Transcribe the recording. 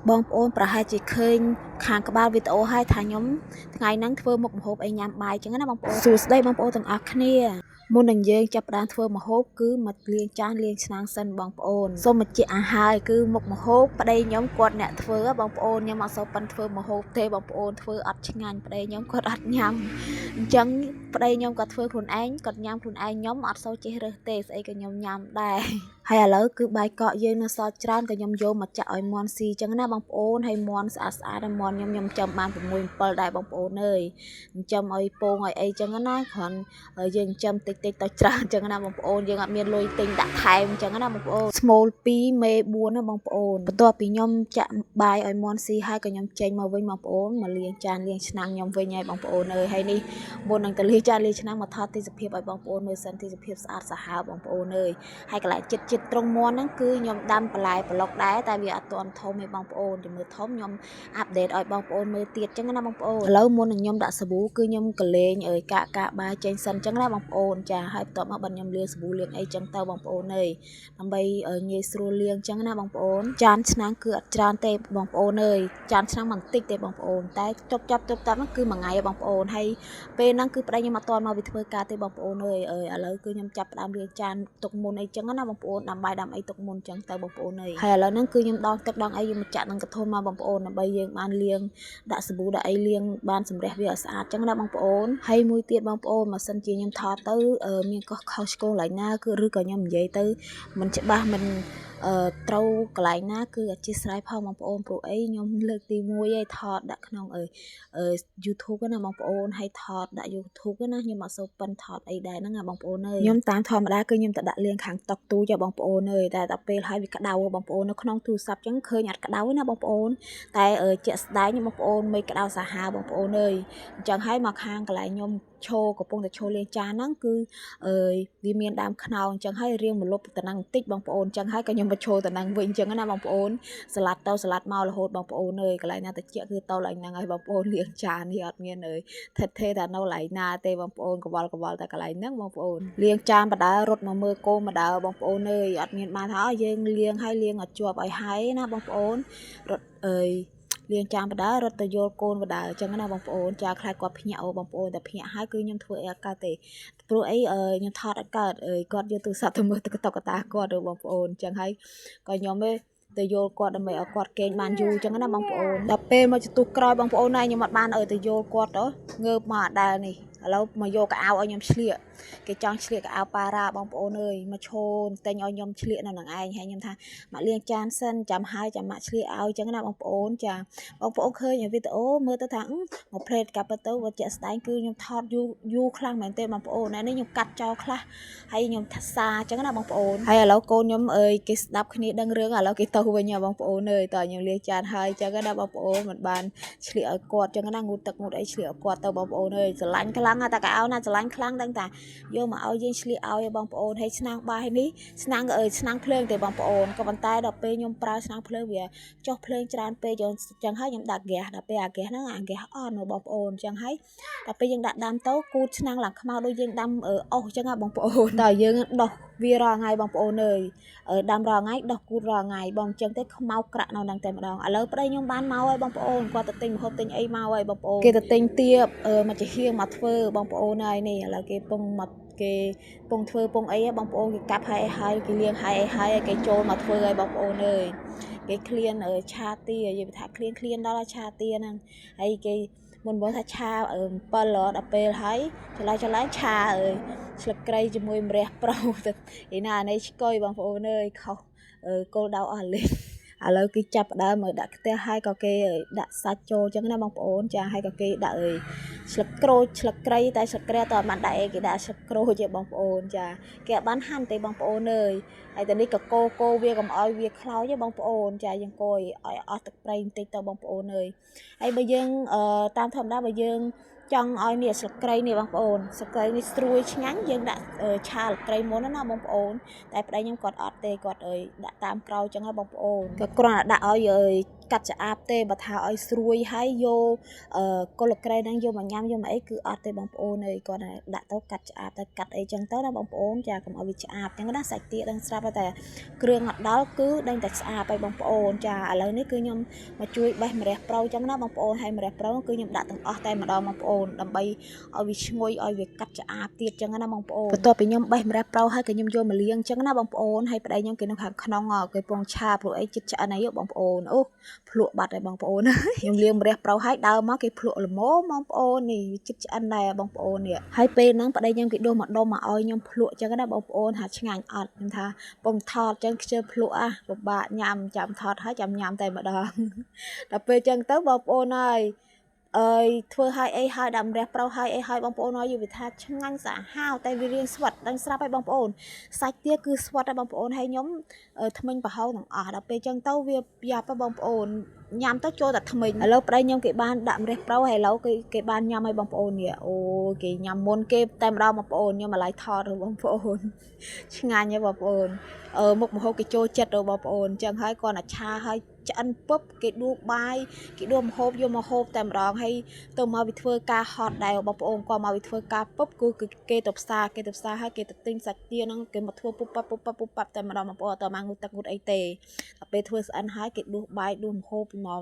បងប្អូនប្រហែលជាឃើញខាងក្បាលវីដេអូហើយថាខ្ញុំថ្ងៃហ្នឹងធ្វើមុខម្ហូបអីញ៉ាំបាយចឹងណាបងប្អូនសួស្តីបងប្អូនទាំងអស់គ្នាមុននឹងយើងចាប់ផ្ដើមធ្វើម្ហូបគឺមកលាងចានលាងឆ្នាំងសិនបងប្អូនសូមបញ្ជាក់ឲ្យហើយគឺមុខម្ហូបប្តីខ្ញុំគាត់អ្នកធ្វើបងប្អូនខ្ញុំអត់សូវប៉ិនធ្វើម្ហូបទេបងប្អូនធ្វើអត់ឆ្ងាញ់ប្តីខ្ញុំគាត់អត់ញ៉ាំអញ្ចឹងប្តីខ្ញុំគាត់ធ្វើខ្លួនឯងគាត់ញ៉ាំខ្លួនឯងខ្ញុំអត់សូវចេះរើសទេស្អីក៏ខ្ញុំញ៉ាំដែរហើយឥឡូវគឺបាយកកយើងនៅសល់ច្រើនក៏ខ្ញុំយកមកចាក់ឲ្យមន់ស៊ីចឹងណាបងប្អូនហើយមន់ស្អាតហើយមន់ខ្ញុំចាំបាន6 7ដែរបងប្អូនអើយចាំឲ្យពងឲ្យអីចឹងណាគ្រាន់យើងចាំតិចតិចទៅច្រើនចឹងណាបងប្អូនយើងអត់មានលុយទិញដាក់ថែមចឹងណាបងប្អូនស្មូល2មេ4ណាបងប្អូនបន្ទាប់ពីខ្ញុំចាក់បាយឲ្យមន់ស៊ីហើយក៏ខ្ញុំចេញមកវិញបងប្អូនមកលាងចានលាងឆ្នាំងខ្ញុំវិញហើយបងប្អូនអើយហើយនេះមុននឹងទៅលាងចានលាងឆ្នាំងមកថតទិដ្ឋភាពឲ្យបងប្អូនមើលសិនទិដ្ឋភាពស្អាតសាហាវបងប្អូនអើយហើយកន្លែងចិត្តត្រង់មាន់ហ្នឹងគឺខ្ញុំដាំបន្លែប្លុកដែរតែវាអត់ទាន់ធំទេបងប្អូនជំនឿធំខ្ញុំអាប់ដេតឲ្យបងប្អូនមើលទៀតចឹងណាបងប្អូនឥឡូវមុននឹងខ្ញុំដាក់សាប៊ូគឺខ្ញុំកលេងកាកបាយចេញសិនចឹងណាបងប្អូនចាហើយបន្ទាប់មកបាត់ខ្ញុំលាងសាប៊ូលាងអីចឹងទៅបងប្អូនអើយដើម្បីងាយស្រួលលាងចឹងណាបងប្អូនចានឆ្នាំងគឺអត់ច្រើនទេបងប្អូនអើយចានឆ្នាំងបន្តិចទេបងប្អូនតែចប់ហ្នឹងគឺមួយថ្ងៃឯងបងប្អូនហើយពេលហ្នឹងគឺប្តីខ្ញុំអត់ទាន់មកពីធ្វើការទេបងប្អូនអើយឥឡូវគឺខ្ញុំចាប់ផ្ដើមលាងចានទុកមុនអីចឹងណាបងប្អូនដាំបាយដាំអីទុកមុនចឹងទៅបងប្អូនអើយហើយឥឡូវហ្នឹងគឺខ្ញុំដងទឹកដងអីយើងមកចាក់នឹងកធុនមកបងប្អូនដើម្បីយើងបានលាងដាក់សាប៊ូដាក់អីលាងបានសម្រះវាឲ្យស្អាតចឹងណាបងប្អូនហើយមួយទៀតបងប្អូនបើសិនជាខ្ញុំថតទៅមានកោះខុសឆ្គងឡើយណាគឺឬក៏ខ្ញុំនិយាយទៅមិនច្បាស់មិនត្រូវកន្លែងណាគឺអធិស្ឋានផងបងប្អូនព្រោះអីខ្ញុំលើកទី1ឯងថតដាក់ក្នុងYouTube ណាបងប្អូនហើយថតដាក់ YouTube ណាខ្ញុំអត់សូវប៉ិនថតអីដែរហ្នឹងណាបងប្អូនអើយខ្ញុំតាមធម្មតាគឺខ្ញុំទៅដាក់លៀងខាងតុកទូចបងប្អូនអើយតែដល់ពេលហើយវាក្តៅបងប្អូននៅក្នុងទូរស័ព្ទចឹងឃើញអត់ក្តៅណាបងប្អូនតែជាក់ស្ដែងបងប្អូនមិនក្តៅសាហាវបងប្អូនអើយអញ្ចឹងហើយមកខាងកន្លែងខ្ញុំឈោកំពុងតែឈោលាងចានហ្នឹងគឺវាមានដើមខ្នោអញ្ចឹងហើយរៀងមកលុបតំណឹងបន្តិចបងប្អូនអញ្ចឹងហើយក៏ខ្ញុំមកឈោតំណឹងវិញអញ្ចឹងណាបងប្អូនស្លាត់ទៅស្លាត់មករហូតបងប្អូនអើយកន្លែងណាតិចគឺទៅកន្លែងហ្នឹងហើយបងប្អូនលាងចាននេះអត់មានថិតថេរតែនៅកន្លែងណាទេបងប្អូនកវល់តែកន្លែងហ្នឹងបងប្អូនលាងចានបដើរត់មកមើលកូនបដើបងប្អូនអើយអត់មានបានថាយើងលាងឲ្យលាងឲ្យជាប់ឲ្យហើយណាបងប្អូនរត់លាងចានបដើរត់ទៅយល់កូនបដើអញ្ចឹងណាបងប្អូនចាខ្លាចគាត់ភ្ញាក់បងប្អូនតែភ្ញាក់ហើយគឺខ្ញុំធ្វើអីអត់កើតទេព្រោះអីខ្ញុំថតអត់កើតគាត់យកទូរស័ព្ទទៅមើលTikTokកតាគាត់បងប្អូនអញ្ចឹងហើយក៏ខ្ញុំទៅយល់គាត់ដើម្បីឲ្យគាត់គេងបានយូរអញ្ចឹងណាបងប្អូនដល់ពេលមកចន្ទុះក្រោយបងប្អូនណាខ្ញុំអត់បានទៅយល់គាត់ងើបមកអត់ដែលនេះឥឡូវមកយកកៅអៅឲ្យខ្ញុំឆ្លៀកគេចង់ឆ្លៀកកៅអៅប៉ារ៉ាបងប្អូនអើយមកឈោតែញឲ្យខ្ញុំឆ្លៀកនៅនឹងឯងហើយខ្ញុំថាមកលាងចានសិនចាំហើយចាំមកឆ្លៀកឲ្យអញ្ចឹងណាបងប្អូនចាបងប្អូនឃើញវីដេអូមើលទៅថាមកផ្លេតកាប់ទៅវាជាក់ស្ដែងគឺខ្ញុំថតយូរខ្លាំងមែនទេបងប្អូននេះខ្ញុំកាត់ចោលខ្លះហើយខ្ញុំថាសាអញ្ចឹងណាបងប្អូនហើយឥឡូវកូនខ្ញុំគេស្ដាប់គ្នាដឹងរឿងឥឡូវគេទៅវិញបងប្អូនអើយតើខ្ញុំលាងចានហើយអញ្ចឹងណាបងប្អូនមិនបានឆ្លៀកឲ្យគាត់អញ្ចឹងណាងូតទឹកងូតអីឆ្លៀកឲ្យគាត់ទៅបងប្អូនអើយស្រឡាញ់ខ្លាំងតែកៅអៅណាស្រឡាញ់ខ្លាំងដឹងតាយកមកឲ្យយើងឆ្លៀកឲ្យបងប្អូនហើយឆ្នាំងបាយនេះឆ្នាំងភ្លើងទេបងប្អូនក៏ប៉ុន្តែដល់ពេលខ្ញុំប្រើឆ្នាំងភ្លើងវាចុះភ្លើងច្រើនពេកអញ្ចឹងហើយខ្ញុំដាក់ហ្គាសដល់ពេលអាហ្គាសហ្នឹងអាហ្គាសអន់បងប្អូនអញ្ចឹងហើយដល់ពេលយើងដាក់ដាំទៅគូតឆ្នាំងឡើងខ្មៅដូចយើងដាំអុសអញ្ចឹងណាបងប្អូនតើយើងដោះវារាល់ថ្ងៃបងប្អូនអើយដាំរាល់ថ្ងៃដោះគូតរាល់ថ្ងៃបងអញ្ចឹងទេខ្មៅក្រាក់នៅនឹងតែម្ដងឥឡូវប្តីខ្ញុំបានមកហើយបងប្អូនគាត់ទៅទិញម្ហូបទិញអីមកហើយបងប្អូនគេទៅទិញទៀបមកជាហៀងមកធ្វើបងប្អូនហើយនេះឥឡូវគេពងធ្វើពងអីបងប្អូនគេកាប់ហើយគេលាងហើយគេចូលមកធ្វើហើយបងប្អូនអើយគេឃ្លានឆាទាយើងថាឃ្លានដល់ឆាទាហ្នឹងហើយគេមុនថាឆា7ដល់ពេលហើយចន្លែឆាស្លឹកគ្រៃជាមួយម្រះប្រុសទៅឯណានេះឆ្កុយបងប្អូនអើយខុសគោលដៅអស់លេងឥឡូវគេចាប់ដើមដាក់ខ្ទះហើយក៏គេដាក់សាច់ចូលអញ្ចឹងណាបងប្អូនចាហើយក៏គេដាក់ស្លឹកក្រូចស្លឹកគ្រៃតែស្លឹកគ្រៃតើអត់បានដាក់គេដាក់ស្លឹកក្រូចទេបងប្អូនចាគេអត់បានហាន់ទេបងប្អូនអើយហើយតែនេះក៏កូវាកុំឲ្យវាខ្លោចទេបងប្អូនចាយើងកូឲ្យអស់ទឹកប្រៃបន្តិចទៅបងប្អូនអើយហើយបើយើងតាមធម្មតាបើយើងចង់ឲ្យនេះស្លឹកគ្រៃនេះបងប្អូនស្លឹកគ្រៃនេះស្រួយឆ្ងាញ់យើងដាក់ឆាស្លឹកគ្រៃមុនណាបងប្អូនតែប្តីខ្ញុំគាត់អត់ទេគាត់ដាក់តាមក្រោយចឹងហ៎បងប្អូនក៏គ្រាន់តែដាក់ឲ្យ កាត់ឆ្អាបទេបើថាឲ្យស្រួយហើយយកកុលក្រែហ្នឹងយកមកញ៉ាំយកមកអីគឺអត់ទេបងប្អូនអើយគាត់ដាក់ទៅកាត់ឆ្អាបទៅកាត់អីចឹងទៅណាបងប្អូនចាកុំឲ្យវាឆ្អាបចឹងណាសាច់ទាដឹងស្រាប់តែគ្រឿងអត់ដល់គឺដេញតែស្អាតហើយបងប្អូនចាឥឡូវនេះគឺខ្ញុំមកជួយបេះម្រះប្រៅចឹងណាបងប្អូនហើយម្រះប្រៅគឺខ្ញុំដាក់ទាំងអស់តែម្ដងបងប្អូនដើម្បីឲ្យវាឈ្ងុយឲ្យវាកាត់ឆ្អាបទៀតចឹងណាបងប្អូនបន្ទាប់ពីខ្ញុំបេះម្រះប្រៅហើយក៏ខ្ញុំយកមកលាងចឹងណាបងប្អូនហើយប្តីខ្ញុំគេនៅខាងក្នុងគេពងឆាព្រោះអីចិត្តឆ្អិនអីបងប្អូនអូភ្លក់បាត់ហើយបងប្អូនខ្ញុំលាងម្រះប្រៅហើយដើមមកគេភ្លក់ល្មមបងប្អូននេះចិត្តឆ្អិនដែរបងប្អូននេះហើយពេលហ្នឹងប្តីខ្ញុំគេដួសមកដុំមកឲ្យខ្ញុំភ្លក់ចឹងណាបងប្អូនថាឆ្ងាញ់អត់ខ្ញុំថាពងថតចឹងខ្ជិលភ្លក់ពិបាកញ៉ាំចាំថតហើយចាំញ៉ាំតែម្ដងដល់ពេលចឹងទៅបងប្អូនហើយធ្វើឲ្យអីហើយដាក់ម្រះប្រៅឲ្យអីហើយបងប្អូនឲ្យយល់ថាឆ្ងាញ់សាហាវតែវារៀងស្វិតដឹងស្រាប់ហើយបងប្អូនសាច់ទាគឺស្វិតហើយបងប្អូនហើយខ្ញុំថ្មិញប្រហោងទាំងអស់ដល់ពេលចឹងទៅវាយ៉ាប់បងប្អូនញ៉ាំទៅចូលតែថ្មិញឥឡូវប្តីខ្ញុំគេបានដាក់ម្រះប្រៅហើយឥឡូវគេបានញ៉ាំហើយបងប្អូននេះអូគេញ៉ាំមុនគេតែម្ដងបងប្អូនខ្ញុំមកឡាយថតបងប្អូនឆ្ងាញ់ហើយបងប្អូនមុខម្ហូបគេចូលចិត្តបងប្អូនចឹងហើយគាត់អាឆាហើយឆ្អិនពុបគេដួសបាយគេដួសម្ហូបយកមកហូបតែម្ដងហើយទៅមកវាធ្វើការហត់ដែរបងប្អូនគាត់មកវាធ្វើការពុបគឺគេទៅផ្សារហើយគេទៅទិញសាច់ទាហ្នឹងគេមកធ្វើពុបប៉ាប់តែម្ដងបងប្អូនអត់ទៅមកងូតទឹកងូតអីទេដល់ពេលធ្វើស្អិនហើយគេដួសបាយដួសម្ហូបពីមក